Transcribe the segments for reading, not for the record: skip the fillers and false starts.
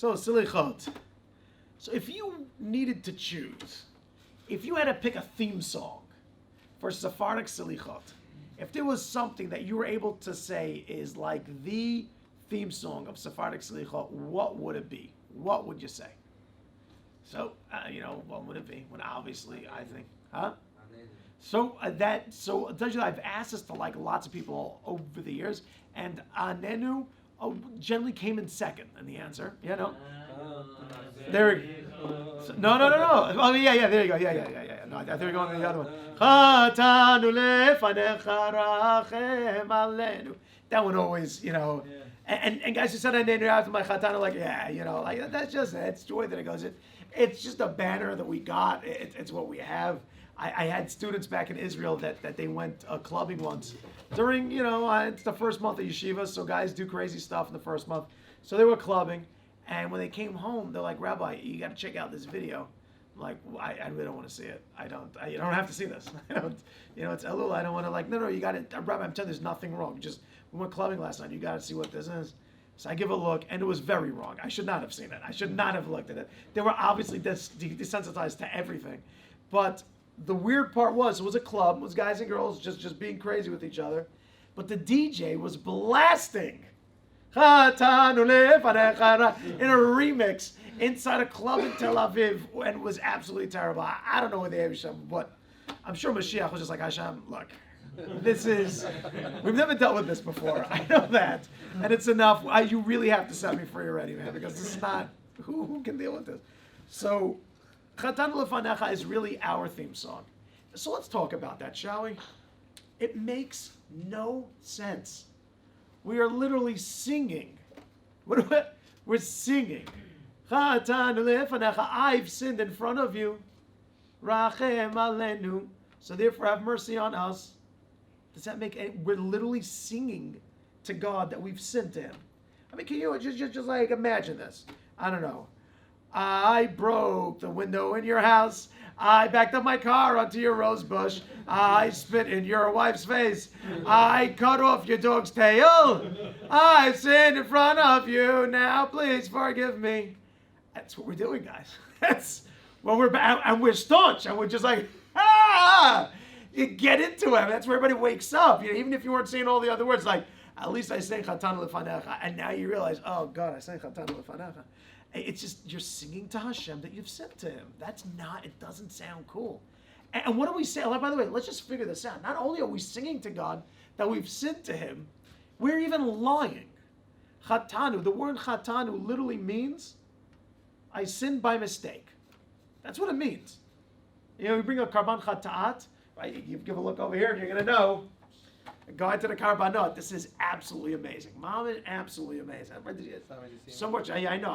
So, Selichot. So if you needed to choose, if you had to pick a theme song for Sephardic Selichot, if there was something that you were able to say is like the theme song of Sephardic Selichot, what would it be? What would you say? So, what would it be? Well, obviously, I think, huh? So I've asked this to like lots of people over the years, and Anenu generally came in second in the answer. There. No. Oh yeah. There you go. Yeah. No, I thought we were going to the other one. Chatanu lefanecha rachem alenu. That one always, and guys who said Anenu after my chatanu, like like that's just it. It's the way that it goes. It's just a banner that we got. It's what we have. I had students back in Israel that they went clubbing once during, it's the first month of yeshiva, so guys do crazy stuff in the first month. So they were clubbing, and when they came home, they're like, Rabbi, you got to check out this video. I'm like, well, I really don't want to see it. You don't have to see this. It's Elul. I don't want to no, you got to, Rabbi, I'm telling you, there's nothing wrong. We went clubbing last night. You got to see what this is. So I give a look, and it was very wrong. I should not have seen it. I should not have looked at it. They were obviously desensitized to everything. But the weird part was, it was a club. It was guys and girls just being crazy with each other. But the DJ was blasting in a remix inside a club in Tel Aviv, and it was absolutely terrible. I don't know where they have Hashem, but I'm sure Mashiach was just like, Hashem, look, we've never dealt with this before. I know that. And it's enough. You really have to set me free already, man, because this is not, who can deal with this? So, Chatan Lefanecha is really our theme song. So let's talk about that, shall we? It makes no sense. We are literally singing. We're singing. Chatan Lefanecha, I've sinned in front of you. Rachem alenu. So therefore have mercy on us. Does that make any, we're literally singing to God that we've sinned to him. I mean, can you just like imagine this? I don't know. I broke the window in your house. I backed up my car onto your rose bush. I spit in your wife's face. I cut off your dog's tail. I sinned in front of you. Now please forgive me. That's what we're doing, guys. That's what and we're staunch, and we're just like, you get into it. That's where everybody wakes up. Even if you weren't saying all the other words, like, at least I say Chatan Lefanecha, and now you realize, oh God, I say Chatan Lefanecha. It's just, you're singing to Hashem that you've sent to him. It doesn't sound cool. And what do we say? By the way, let's just figure this out. Not only are we singing to God that we've sent to him, we're even lying. Chatanu, the word Chatanu literally means, I sinned by mistake. That's what it means. We bring a Karban Chata'at, right? You give a look over here and you're going to know. Go into the Karbanot. This is absolutely amazing. Mom is absolutely amazing. So much. I know.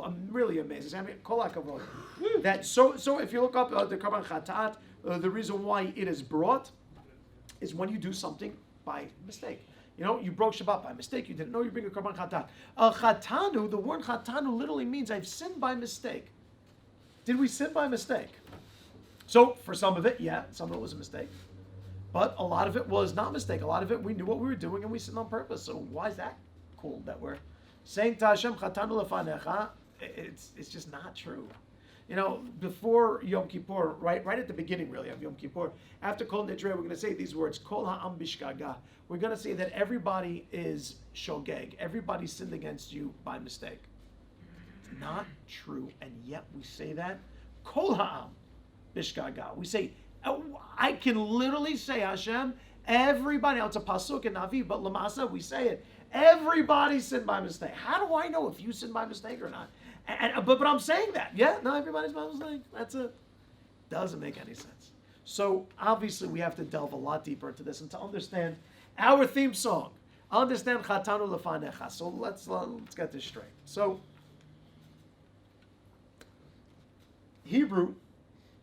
I'm really amazed. I mean, kol hakavod. So if you look up the Karban Chatat, the reason why it is brought is when you do something by mistake. You broke Shabbat by mistake. You didn't know you bring a Karban Chatat. Chatanu, the word Chatanu literally means I've sinned by mistake. Did we sin by mistake? So for some of it, yeah, some of it was a mistake. But a lot of it was not a mistake. A lot of it, we knew what we were doing and we sinned on purpose. So why is that cool that we're saying to Hashem, Chatanu lefanecha? It's just not true. Before Yom Kippur, right at the beginning really of Yom Kippur, after Kol Nidre, we're going to say these words, Kol ha'am bishgaga. We're going to say that everybody is shogeg. Everybody sinned against you by mistake. It's not true. And yet we say that. Kol ha'am bishgaga. We say, I can literally say, Hashem, everybody, now it's a pasuk in Navi, but Lamasa, we say it. Everybody sinned by mistake. How do I know if you sinned by mistake or not? But I'm saying that. Yeah, no, everybody's by mistake. That's it. Doesn't make any sense. So obviously we have to delve a lot deeper into this and to understand our theme song. Understand Chatanu Lefanecha. So let's get this straight. So Hebrew,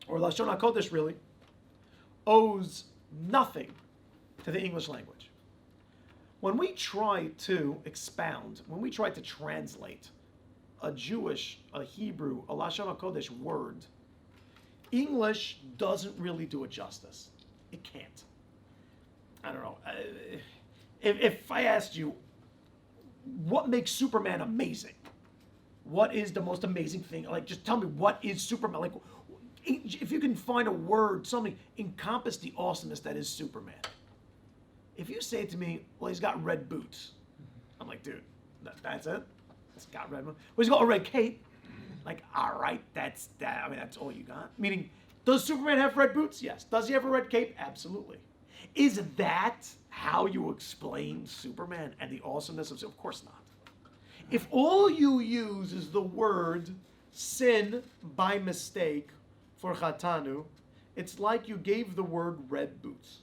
or Lashon HaKodesh really, owes nothing to the English language. When we try to expound, when we try to translate a Jewish, a Hebrew, a Lashon HaKodesh word, English doesn't really do it justice. It can't. I don't know. If I asked you, what makes Superman amazing? what is the most amazing thing? Like, just tell me, what is Superman? Like, if you can find a word, something, encompass the awesomeness that is Superman. If you say to me, well, he's got red boots, I'm like, dude, that's it? He's got red boots. Well, he's got a red cape. Like, all right, that's that. I mean, that's all you got. Meaning, does Superman have red boots? Yes. Does he have a red cape? Absolutely. Is that how you explain Superman and the awesomeness of course not. If all you use is the word sin by mistake for chatanu, it's like you gave the word red boots.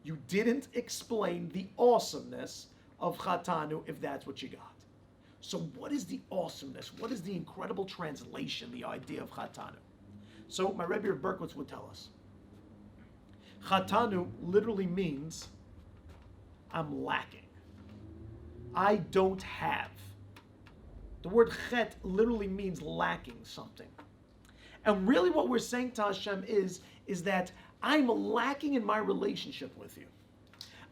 You didn't explain the awesomeness of chatanu if that's what you got. So what is the awesomeness? What is the incredible translation, the idea of chatanu? So my Rebbe of Berkowitz would tell us. Chatanu literally means I'm lacking. I don't have. The word chet literally means lacking something. And really what we're saying to Hashem is that I'm lacking in my relationship with you.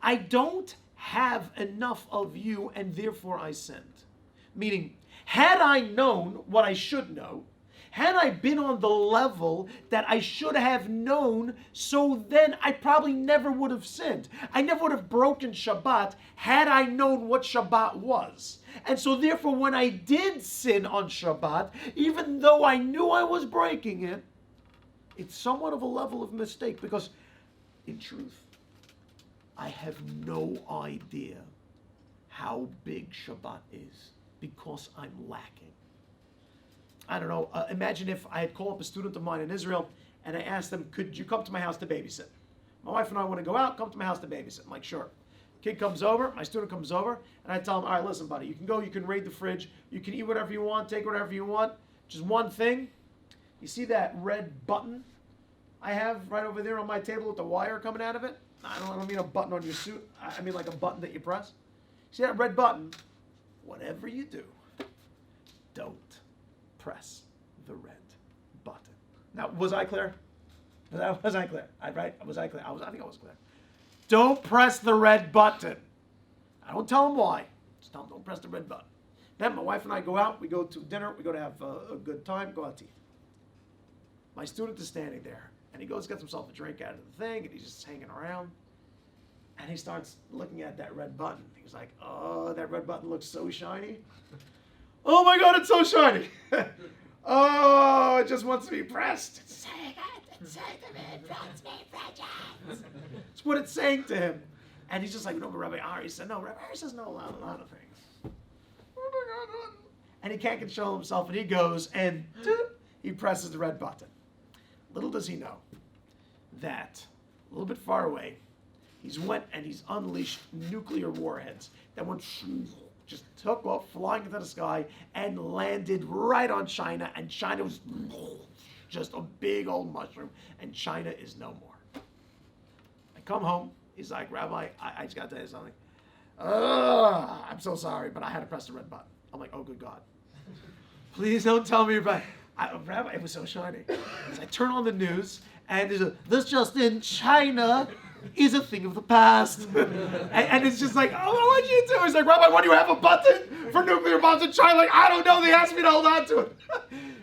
I don't have enough of you and therefore I sinned. Meaning, had I known what I should know, had I been on the level that I should have known, so then I probably never would have sinned. I never would have broken Shabbat had I known what Shabbat was. And so therefore when I did sin on Shabbat, even though I knew I was breaking it, it's somewhat of a level of mistake because in truth, I have no idea how big Shabbat is because I'm lacking. I don't know, imagine if I had called up a student of mine in Israel and I asked them, could you come to my house to babysit? My wife and I want to go out, come to my house to babysit. I'm like, sure. Kid comes over, my student comes over, and I tell him, all right, listen, buddy, you can go, you can raid the fridge, you can eat whatever you want, take whatever you want. Just one thing, you see that red button I have right over there on my table with the wire coming out of it? I don't mean a button on your suit, I mean like a button that you press. See that red button? Whatever you do, don't press the red button. Now, was I clear? Was I clear? Right? Was I clear? I think I was clear. Don't press the red button. I don't tell them why. Just tell them don't press the red button. Then my wife and I go out. We go to dinner. We go to have a good time. Go out to eat. My student is standing there, and he goes gets himself a drink out of the thing, and he's just hanging around. And he starts looking at that red button. He's like, oh, that red button looks so shiny. Oh my God, it's so shiny. Oh, it just wants to be pressed. It's what it's saying to him. And he's just like, no, but Rabbi Ari said, no, Rabbi Ari says no a lot of things. And he can't control himself, and he goes and he presses the red button. Little does he know that a little bit far away, he's went and he's unleashed nuclear warheads that went just took off, flying into the sky, and landed right on China, and China was just a big old mushroom, and China is no more. I come home, he's like, Rabbi, I just got to tell you something. I'm so sorry, but I had to press the red button. I'm like, oh, good God. Please don't tell me about it. Rabbi, it was so shiny. So I turn on the news, and there's this just in China is a thing of the past. and it's just like, oh, what did you do? He's like, Rabbi, why do you have a button for nuclear bombs in China? Like, I don't know. They asked me to hold on to it.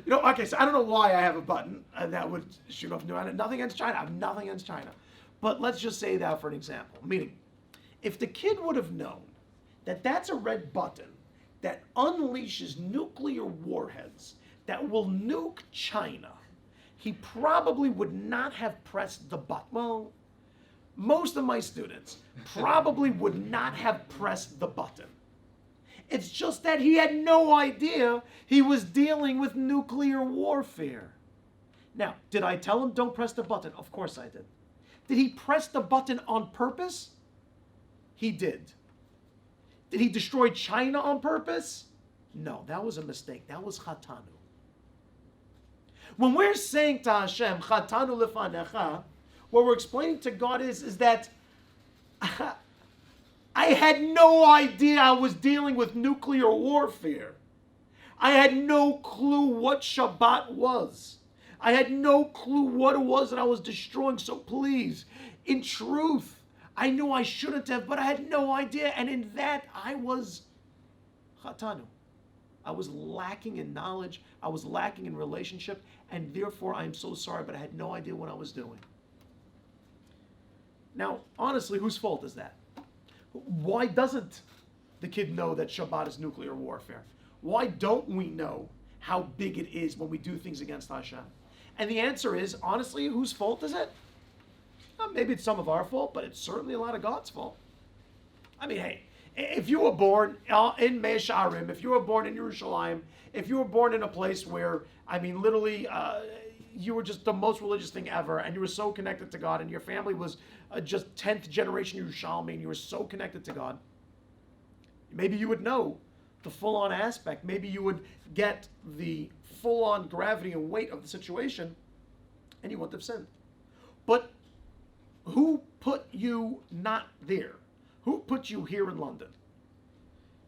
Okay, so I don't know why I have a button that would shoot off nuclear. Nothing against China. I have nothing against China. But let's just say that for an example. Meaning, if the kid would have known that that's a red button that unleashes nuclear warheads that will nuke China, he probably would not have pressed the button. Well, most of my students probably would not have pressed the button. It's just that he had no idea he was dealing with nuclear warfare. Now, did I tell him don't press the button? Of course I did. Did he press the button on purpose? He did. Did he destroy China on purpose? No, that was a mistake. That was chatanu. When we're saying to Hashem, chatanu lefanecha, what we're explaining to God is that I had no idea I was dealing with nuclear warfare. I had no clue what Shabbat was. I had no clue what it was that I was destroying. So please, in truth, I knew I shouldn't have, but I had no idea. And in that, I was chatanu. I was lacking in knowledge. I was lacking in relationship. And therefore, I am so sorry, but I had no idea what I was doing. Now, honestly, whose fault is that? Why doesn't the kid know that Shabbat is nuclear warfare? Why don't we know how big it is when we do things against Hashem? And the answer is, honestly, whose fault is it? Well, maybe it's some of our fault, but it's certainly a lot of God's fault. I mean, hey, if you were born in Mea Shearim, if you were born in Yerushalayim, if you were born in a place where, I mean, literally, you were just the most religious thing ever, and you were so connected to God, and your family was just 10th generation Yerushalmi, and you were so connected to God, maybe you would know the full-on aspect. Maybe you would get the full-on gravity and weight of the situation, and you wouldn't have sinned. But who put you not there? Who put you here in London,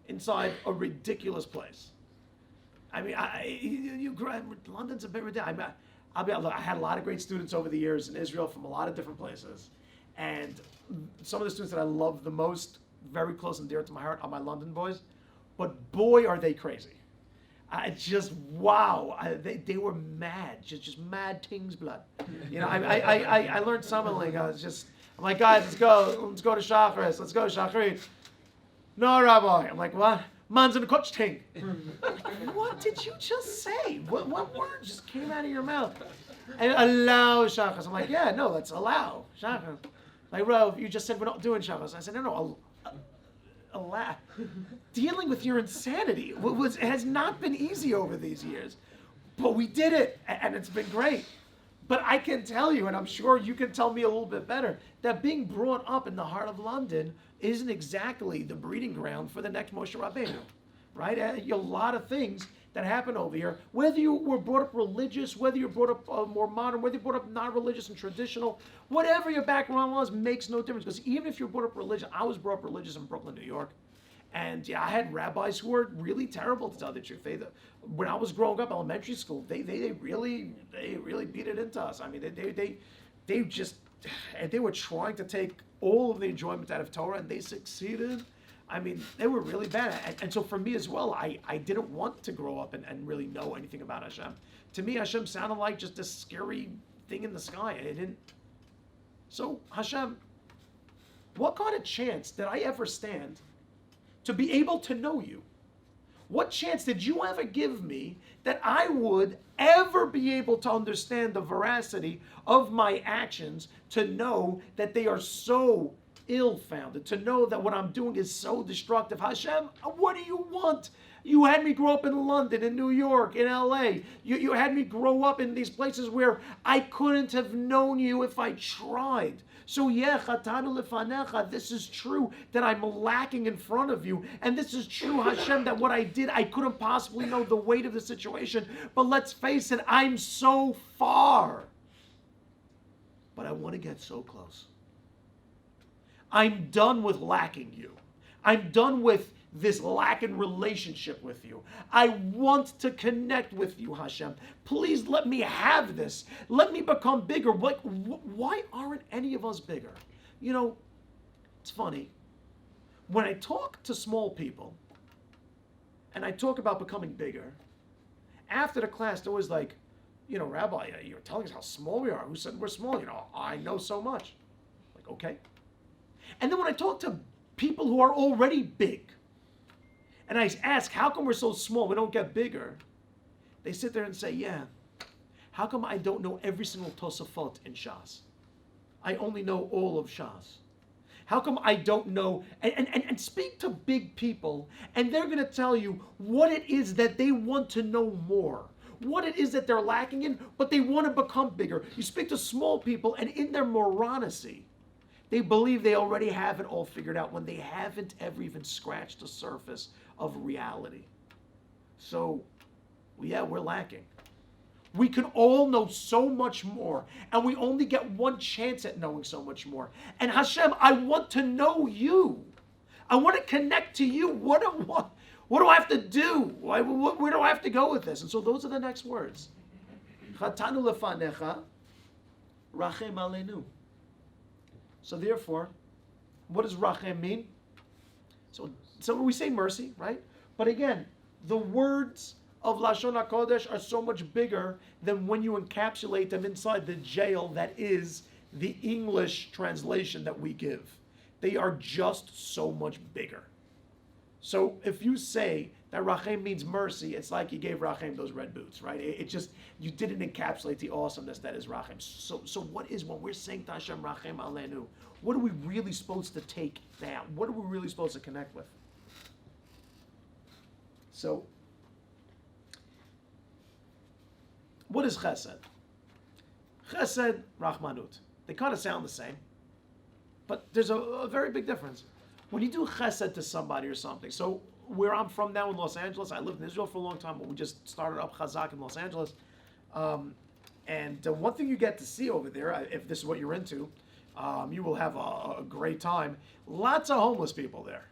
inside a ridiculous place? I mean, London's a bit ridiculous. I had a lot of great students over the years in Israel from a lot of different places, and some of the students that I love the most, very close and dear to my heart, are my London boys. But boy, are they crazy! Wow, they were mad, just mad Ting's blood. You know, I learned something like I'm like, guys, let's go to Shacharis, let's go Shacharit. No, Rabbi. I'm like, what? Man's in a coach ting. What did you just say? What word just came out of your mouth? And allow Shacharis. I'm like, yeah, no, let's allow Shacharis. Like, Rav, you just said we're not doing Shacharis. I said, no, allow. Dealing with your insanity has not been easy over these years. But we did it, and it's been great. But I can tell you, and I'm sure you can tell me a little bit better, that being brought up in the heart of London isn't exactly the breeding ground for the next Moshe Rabbeinu, right? A lot of things that happen over here, whether you were brought up religious, whether you're brought up more modern, whether you're brought up non-religious and traditional, whatever your background was makes no difference. Because even if you're brought up religious, I was brought up religious in Brooklyn, New York. And yeah, I had rabbis who were really terrible, to tell the truth. When I was growing up, elementary school, they really beat it into us. I mean, they were trying to take all of the enjoyment out of Torah, and they succeeded. I mean, they were really bad. And so for me as well, I didn't want to grow up and really know anything about Hashem. To me, Hashem sounded like just this scary thing in the sky. I didn't. So Hashem, what kind of chance did I ever stand to be able to know you? What chance did you ever give me that I would ever be able to understand the veracity of my actions, to know that they are so ill-founded, to know that what I'm doing is so destructive? Hashem, what do you want? You had me grow up in London, in New York, in LA. You had me grow up in these places where I couldn't have known you if I tried. So yeah, chatanu lefanecha, this is true that I'm lacking in front of you. And this is true, Hashem, that what I did, I couldn't possibly know the weight of the situation. But let's face it, I'm so far. But I want to get so close. I'm done with lacking you. I'm done with this lack in relationship with you. I want to connect with you, Hashem. Please let me have this. Let me become bigger. Why aren't any of us bigger? You know, it's funny. When I talk to small people, and I talk about becoming bigger, after the class, they're always like, you know, Rabbi, you're telling us how small we are. Who said we're small? You know, I know so much. Like, okay. And then when I talk to people who are already big, and I ask, how come we're so small, we don't get bigger? They sit there and say, yeah, how come I don't know every single Tosafot in Shas? I only know all of Shas. How come I don't know, and speak to big people, and they're going to tell you what it is that they want to know more, what it is that they're lacking in, but they want to become bigger. You speak to small people, and in their moronicy, they believe they already have it all figured out when they haven't ever even scratched the surface of reality. So, yeah, we're lacking. We can all know so much more, and we only get one chance at knowing so much more. And Hashem, I want to know you. I want to connect to you. What do I have to do? Where do I have to go with this? And so those are the next words. Chatanu lefanecha, rachem aleinu. So therefore, what does rachem mean? So we say mercy, right? But again, The words of Lashon HaKodesh are so much bigger than when you encapsulate them inside the jail that is the English translation that we give. They are just so much bigger. So if you say that Rachem means mercy, it's like you gave Rachem those red boots, right? It just, you didn't encapsulate the awesomeness that is Rachem. So what is, when we're saying to Hashem Rachem Aleinu, what are we really supposed to take down? What are we really supposed to connect with? So, what is Chesed? Chesed, Rachmanut. They kind of sound the same, but there's a very big difference. When you do Chesed to somebody or something, so where I'm from now in Los Angeles, I lived in Israel for a long time, but we just started up Chazak in Los Angeles. And one thing you get to see over there, if this is what you're into, you will have a great time. Lots of homeless people there.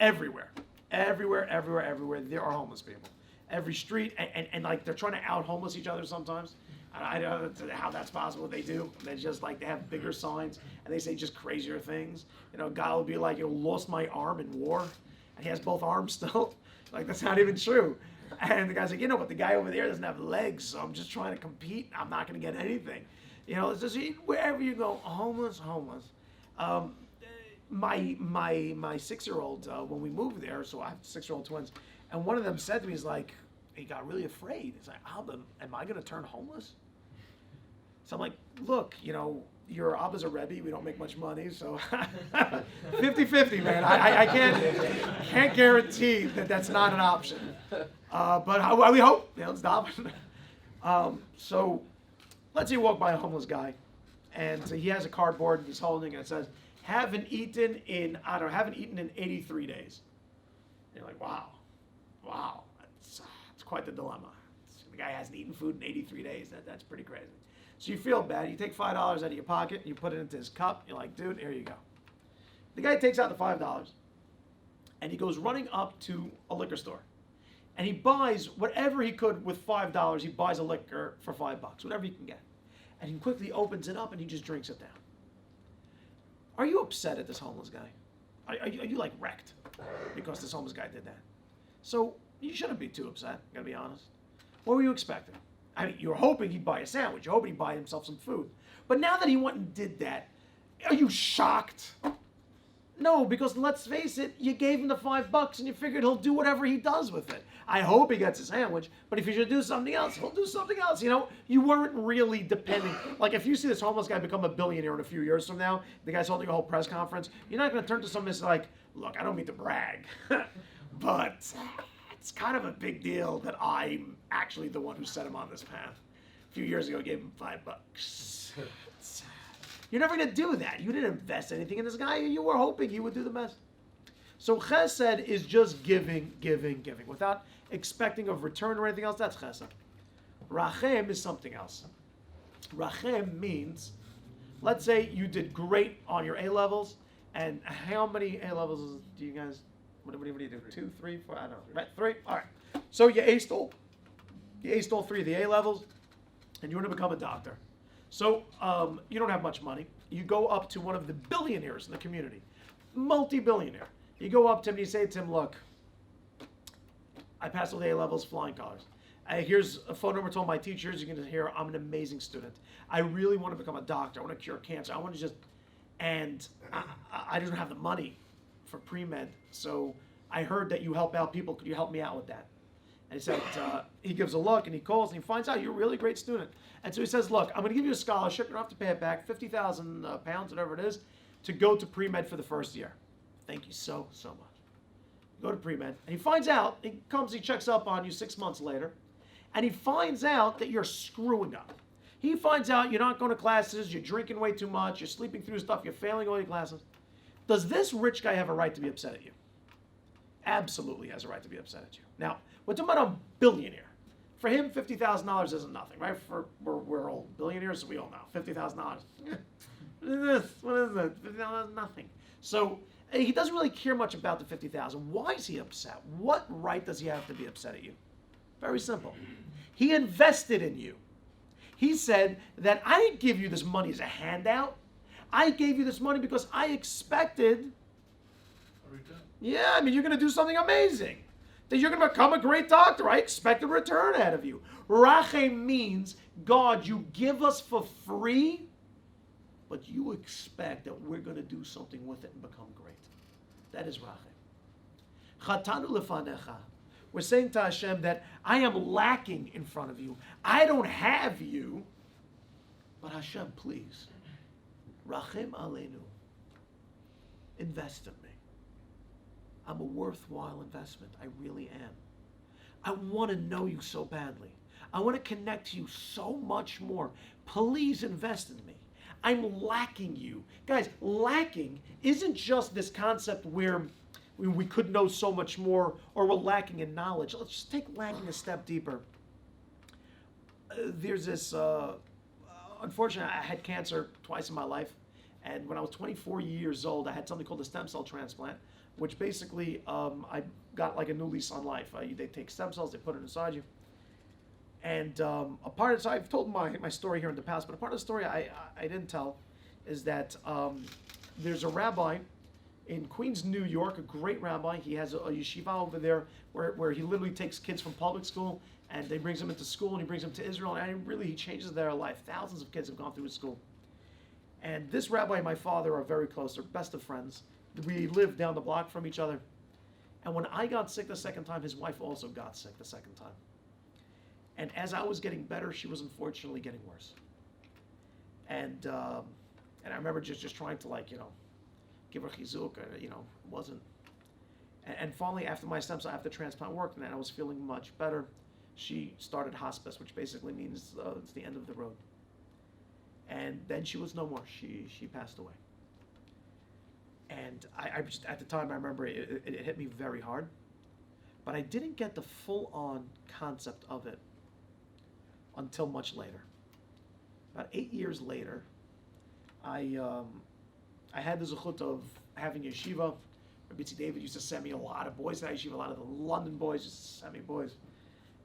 Everywhere. Everywhere, there are homeless people. Every street, and like they're trying to out homeless each other sometimes. I don't know how that's possible. They do. They just like, they have bigger signs and they say just crazier things. You know, a guy will be like, lost my arm in war, and he has both arms still. Like, that's not even true. And the guy's like, but the guy over there doesn't have legs, so I'm just trying to compete. I'm not going to get anything. It's just wherever you go, homeless. My 6-year-old, when we moved there, so I have 6-year-old twins, and one of them said to me, he's like, he got really afraid. He's like, Abba, am I going to turn homeless? So I'm like, look, your Abba's a Rebbe. We don't make much money, so 50-50, man. I can't guarantee that that's not an option. But we hope, it's the option. So let's say you walk by a homeless guy, and he has a cardboard, and he's holding it, and it says, haven't eaten in 83 days. And you're like, wow, that's quite the dilemma. The guy hasn't eaten food in 83 days. That's pretty crazy. So you feel bad. You take $5 out of your pocket, and you put it into his cup. You're like, dude, here you go. The guy takes out the $5, and he goes running up to a liquor store, and he buys whatever he could with $5. He buys a liquor for $5, whatever he can get, and he quickly opens it up and he just drinks it down. Are you upset at this homeless guy? Are you like wrecked because this homeless guy did that? So you shouldn't be too upset, gotta be honest. What were you expecting? I mean, you were hoping he'd buy a sandwich. You're hoping he'd buy himself some food. But now that he went and did that, are you shocked? No, because let's face it, you gave him the $5 and you figured he'll do whatever he does with it. I hope he gets a sandwich, but if he should do something else, he'll do something else. You weren't really depending. Like, if you see this homeless guy become a billionaire in a few years from now, the guy's holding a whole press conference, you're not going to turn to someone and say, like, look, I don't mean to brag, but it's kind of a big deal that I'm actually the one who set him on this path. A few years ago, I gave him $5. You're never going to do that. You didn't invest anything in this guy. You were hoping he would do the best. So chesed is just giving, without expecting of return or anything else. That's chesed. Rachem is something else. Rachem means, let's say you did great on your A-levels, and how many A-levels do you guys, what do you do? 2, 3, 4, I don't know. Right, 3? All right. So you aced all 3 of the A-levels, and you want to become a doctor. So you don't have much money. You go up to one of the billionaires in the community, multi-billionaire. You go up to him and you say to him, look, I passed all the A-levels, flying colors. Here's a phone number to all my teachers. You're going to hear I'm an amazing student. I really want to become a doctor. I want to cure cancer. I want to and I don't have the money for pre-med. So I heard that you help out people. Could you help me out with that? And he said, he gives a look and he calls and he finds out you're a really great student. And so he says, look, I'm going to give you a scholarship. You don't have to pay it back, 50,000 pounds, whatever it is, to go to pre-med for the first year. Thank you so much. Go to pre-med. And he finds out, he checks up on you 6 months later, and he finds out that you're screwing up. He finds out you're not going to classes, you're drinking way too much, you're sleeping through stuff, you're failing all your classes. Does this rich guy have a right to be upset at you? Absolutely has a right to be upset at you. Now, we're talking about a billionaire. For him, $50,000 isn't nothing, right? We're all billionaires, so we all know. $50,000. What is this? What is it? $50,000 is nothing. So he doesn't really care much about the $50,000. Why is he upset? What right does he have to be upset at you? Very simple. He invested in you. He said that I didn't give you this money as a handout. I gave you this money because I expected Yeah, I mean, you're going to do something amazing. That you're going to become a great doctor. I expect a return out of you. Rachem means, God, you give us for free, but you expect that we're going to do something with it and become great. That is Rachem. Chatanu lefanecha. We're saying to Hashem that I am lacking in front of you. I don't have you. But Hashem, please, Rachem aleinu. Invest in me. I'm a worthwhile investment. I really am. I want to know you so badly. I want to connect to you so much more. Please invest in me. I'm lacking you. Guys, lacking isn't just this concept where we could know so much more or we're lacking in knowledge. Let's just take lacking a step deeper. There's this, unfortunately, I had cancer twice in my life. And when I was 24 years old, I had something called a stem cell transplant, which basically I got like a new lease on life. They take stem cells, they put it inside you. And a part of, so I've told my story here in the past, but a part of the story I didn't tell is that there's a rabbi in Queens, New York, a great rabbi. He has a yeshiva over there where he literally takes kids from public school and he brings them into school and he brings them to Israel, and he changes their life. Thousands of kids have gone through his school. And this rabbi and my father are very close. They're best of friends. We live down the block from each other. And when I got sick the second time, his wife also got sick the second time. And as I was getting better, she was unfortunately getting worse. And I remember just trying to, like, give her chizuk, wasn't. And finally, after my stem cell, after transplant worked, and I was feeling much better, she started hospice, which basically means it's the end of the road. And then she was no more. She passed away. And I just, at the time, I remember it hit me very hard. But I didn't get the full-on concept of it until much later. About 8 years later, I had the zechut of having yeshiva. Rabbi David used to send me a lot of boys to that yeshiva. A lot of the London boys used to send me boys.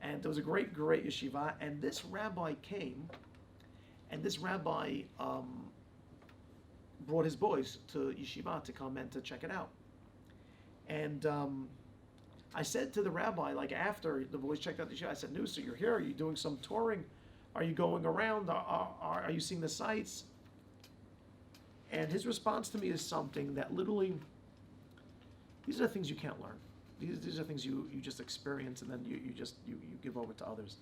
And there was a great yeshiva. And this rabbi came, and this rabbi brought his boys to yeshiva to come and to check it out. And I said to the rabbi, like after the boys checked out the yeshiva, I said, "No, so you're here? Are you doing some touring? Are you going around? Are you seeing the sights?" And his response to me is something that literally, these are things you can't learn. These are things you just experience, and then you give over to others.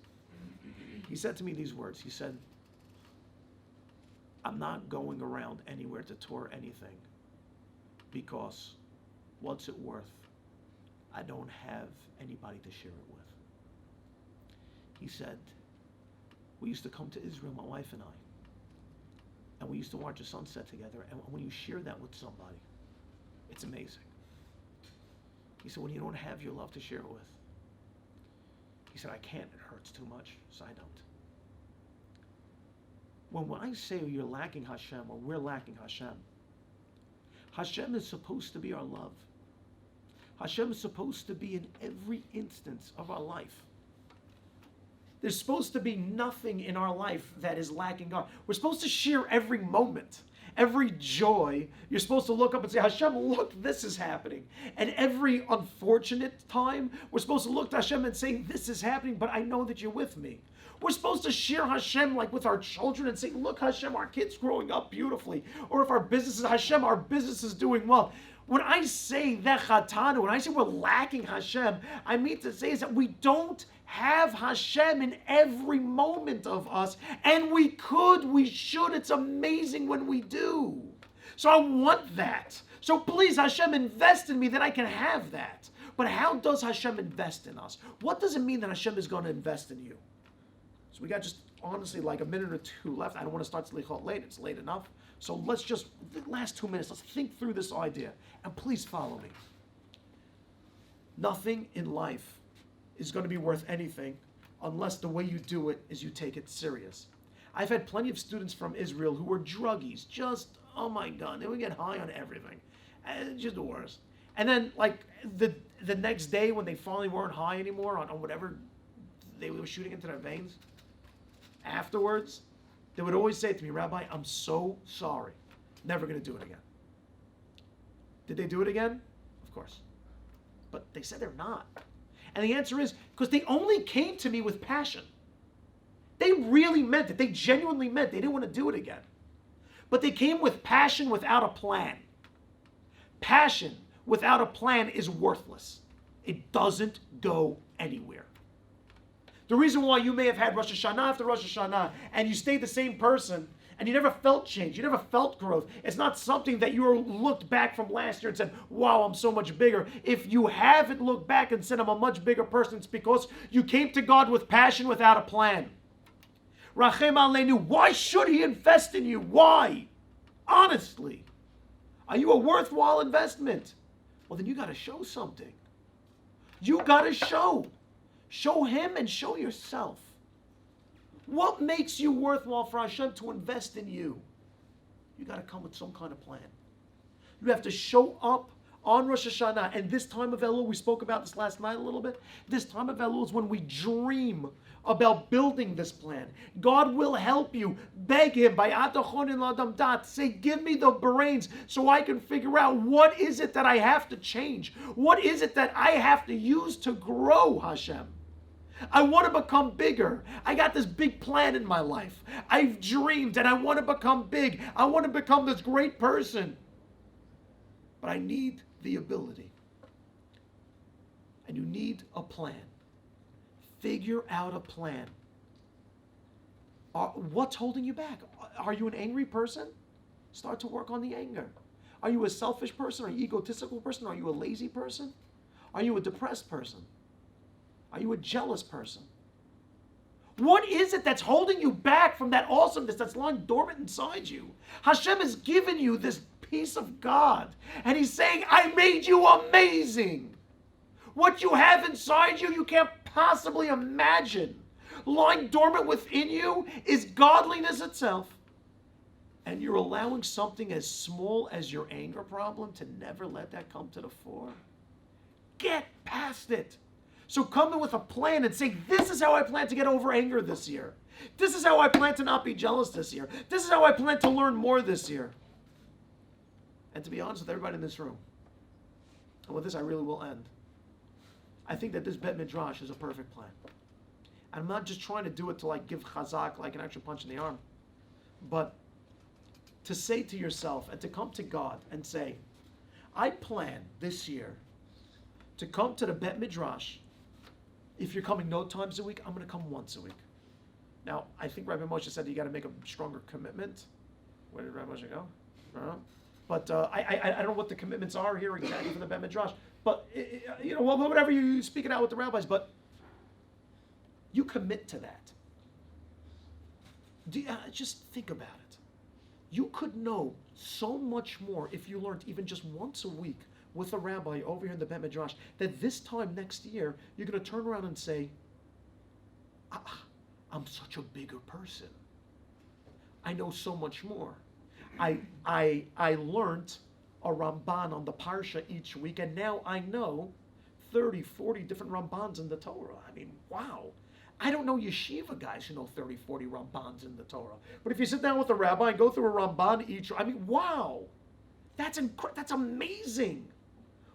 He said to me these words. He said, "I'm not going around anywhere to tour anything because what's it worth? I don't have anybody to share it with." He said, "We used to come to Israel, my wife and I, and we used to watch the sunset together, and when you share that with somebody, it's amazing." He said, "When you don't have your love to share it with," he said, "I can't, it hurts too much, so I don't." When I say you're lacking Hashem, or we're lacking Hashem, Hashem is supposed to be our love. Hashem is supposed to be in every instance of our life. There's supposed to be nothing in our life that is lacking God. We're supposed to share every moment, every joy. You're supposed to look up and say, "Hashem, look, this is happening." And every unfortunate time, we're supposed to look to Hashem and say, "This is happening, but I know that you're with me." We're supposed to share Hashem like with our children and say, "Look, Hashem, our kid's growing up beautifully." Or if our business is Hashem, our business is doing well. When I say vechatanu, when I say we're lacking Hashem, I mean to say is that we don't have Hashem in every moment of us, and we should. It's amazing when we do. So I want that. So please, Hashem, invest in me that I can have that. But how does Hashem invest in us? What does it mean that Hashem is going to invest in you? So we got just honestly like a minute or two left. I don't want to start Selichot late. It's late enough. So let's just, the last 2 minutes, let's think through this idea. And please follow me. Nothing in life is going to be worth anything unless the way you do it is you take it serious. I've had plenty of students from Israel who were druggies. Just, oh my God, they would get high on everything. And just the worst. And then like the next day when they finally weren't high anymore on whatever they were shooting into their veins, afterwards, they would always say to me, "Rabbi, I'm so sorry. Never going to do it again." Did they do it again? Of course. But they said they're not. And the answer is, because they only came to me with passion. They really meant it. They genuinely meant they didn't want to do it again. But they came with passion without a plan. Passion without a plan is worthless. It doesn't go anywhere. The reason why you may have had Rosh Hashanah after Rosh Hashanah and you stayed the same person and you never felt change, you never felt growth, it's not something that you looked back from last year and said, wow, I'm so much bigger. If you haven't looked back and said, I'm a much bigger person, it's because you came to God with passion without a plan. Rachem Aleinu, why should he invest in you? Why? Honestly. Are you a worthwhile investment? Well, then you got to show something. You got to show. Show him and show yourself. What makes you worthwhile for Hashem to invest in you? You got to come with some kind of plan. You have to show up on Rosh Hashanah. And this time of Elul, we spoke about this last night a little bit. This time of Elul is when we dream about building this plan. God will help you. Beg him by Atachonin Ladam Dat. Say, give me the brains so I can figure out what is it that I have to change. What is it that I have to use to grow, Hashem? I want to become bigger. I got this big plan in my life. I've dreamed and I want to become big. I want to become this great person. But I need the ability. And you need a plan. Figure out a plan. What's holding you back? Are you an angry person? Start to work on the anger. Are you a selfish person? Are you an egotistical person? Are you a lazy person? Are you a depressed person? Are you a jealous person? What is it that's holding you back from that awesomeness that's lying dormant inside you? Hashem has given you this piece of God, and he's saying, I made you amazing. What you have inside you, you can't possibly imagine. Lying dormant within you is godliness itself. And you're allowing something as small as your anger problem to never let that come to the fore. Get past it. So come in with a plan and say, this is how I plan to get over anger this year. This is how I plan to not be jealous this year. This is how I plan to learn more this year. And to be honest with everybody in this room, and with this I really will end, I think that this Bet Midrash is a perfect plan. And I'm not just trying to do it to like give chazak, like an extra punch in the arm, but to say to yourself and to come to God and say, I plan this year to come to the Bet Midrash. If you're coming no times a week, I'm going to come once a week. Now, I think Rabbi Moshe said you got to make a stronger commitment. Where did Rabbi Moshe go? I don't know. But I don't know what the commitments are here exactly for the Bet Midrash. But, whatever you speak it out with the rabbis, but you commit to that. Just think about it. You could know so much more if you learned even just once a week with a rabbi over here in the Bet Midrash, that this time next year, you're going to turn around and say, I'm such a bigger person. I know so much more. I learned a Ramban on the Parsha each week, and now I know 30, 40 different Rambans in the Torah. I mean, wow. I don't know yeshiva guys who know 30, 40 Rambans in the Torah. But if you sit down with a rabbi and go through a Ramban each, I mean, wow. That's amazing.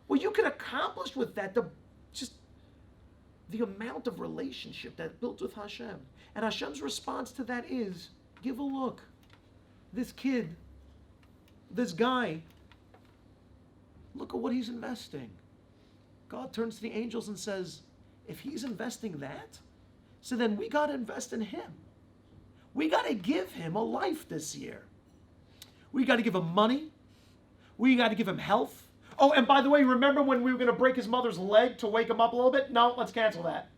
What you can accomplish with that, just the amount of relationship that built with Hashem. And Hashem's response to that is, give a look. This kid, this guy, look at what he's investing. God turns to the angels and says, if he's investing that, so then we got to invest in him. We got to give him a life this year. We got to give him money. We got to give him health. Oh, and by the way, remember when we were going to break his mother's leg to wake him up a little bit? No, let's cancel that.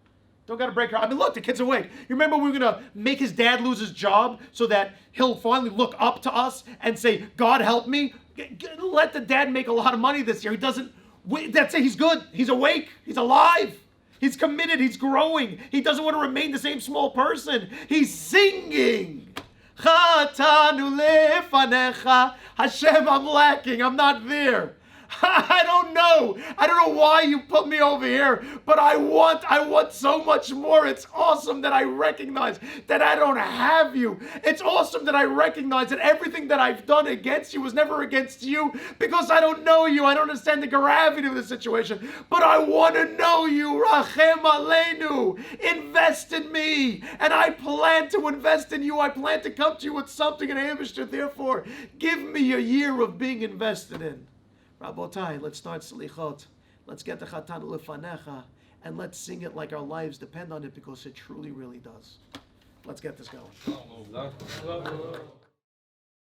Don't got to break her. I mean, look, the kid's awake. You remember we were going to make his dad lose his job so that he'll finally look up to us and say, God help me? Let the dad make a lot of money this year. He doesn't, that's it. He's good. He's awake. He's alive. He's committed. He's growing. He doesn't want to remain the same small person. He's singing. Chatanu lefanecha. Hashem, I'm lacking. I'm not there. I don't know. I don't know why you put me over here, but I want so much more. It's awesome that I recognize that I don't have you. It's awesome that I recognize that everything that I've done against you was never against you because I don't know you. I don't understand the gravity of the situation, but I want to know you. Rachem Aleinu. Invest in me, and I plan to invest in you. I plan to come to you with something, and Hamishter, therefore, give me a year of being invested in. Rabotai, let's start Selichot. Let's get the Chatan Lefanecha, and let's sing it like our lives depend on it, because it truly, really does. Let's get this going.